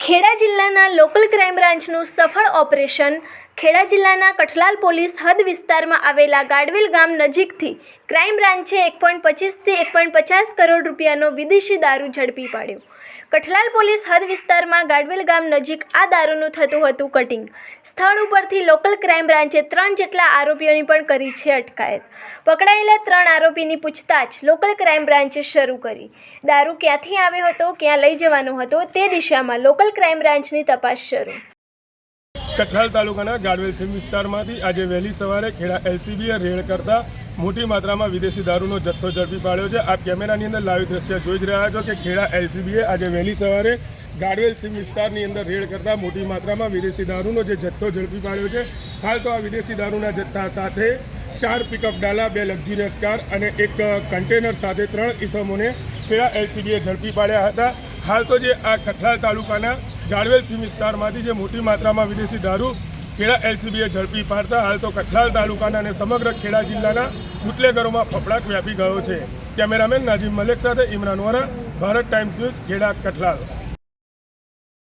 ખેડા જિલ્લાના local crime બ્રાન્ચનું સફળ operation Kheda જિલ્લાના કઠલાલ પોલીસ હદ વિસ્તારમાં આવેલા ગાડવેલ ગામ નજીકથી ક્રાઇમ બ્રાન્ચે 1.25 થી 1.50 કરોડ રૂપિયાનો વિદેશી દારૂ ઝડપી પાડ્યો। કઠલાલ પોલીસ હદ વિસ્તારમાં ગાડવેલ ગામ નજીક આ દારૂનું થતું હતું કટિંગ। સ્થળ ઉપરથી લોકલ ક્રાઇમ બ્રાન્ચે 3 જેટલા આરોપીઓની પણ કરી છે અટકાયત। પકડાયેલા 3 આરોપીની પૂછતાછ લોકલ ક્રાઇમ બ્રાન્ચે શરૂ કરી। દારૂ ક્યાંથી આવ્યો હતો, ક્યાં લઈ જવાનો હતો તે દિશામાં લોકલ ક્રાઇમ બ્રાન્ચની તપાસ શરૂ। કઠલાલ તાલુકાના ગાડવેલ સીમ વિસ્તારમાંથી આજે વહેલી સવારે ખેડા એલસીબીએ રેડ કરતા મોટી માત્રામાં વિદેશી દારૂનો જથ્થો ઝડપી પાડ્યો છે। આપ કેમેરાની અંદર લાઈવ દ્રશ્ય જોઈ જ રહ્યા છો કે ખેડા એલસીબીએ આજે વહેલી સવારે ગાડવેલ સીમ વિસ્તારની અંદર રેડ કરતા મોટી માત્રામાં વિદેશી દારૂનો જે જથ્થો ઝડપી પાડ્યો છે। હાલ તો આ વિદેશી દારૂના જથ્થા સાથે 4 પિકઅપ ડાલા, 2 લક્ઝરિયસ કાર અને 1 કન્ટેનર સાથે 3 ઇસમોને ખેડા એલસીબીએ ઝડપી પાડ્યા હતા। હાલ તો જે આ કઠલાલ તાલુકાના ગાડવેલ સીમ વિસ્તારમાંથી જે મોટી માત્રામાં વિદેશી દારૂ ખેડા એલસીબીએ ઝડપી પાડતા હાલ તો કઠલાલ તાલુકાના અને સમગ્ર ખેડા જિલ્લાના બુટલેગરોમાં ફફડાટ વ્યાપી ગયો છે। કેમેરામેન નાજીમ મલેક સાથે ઇમરાન વોરા, ભારત ટાઈમ્સ ન્યૂઝ, ખેડા, કઠલાલ।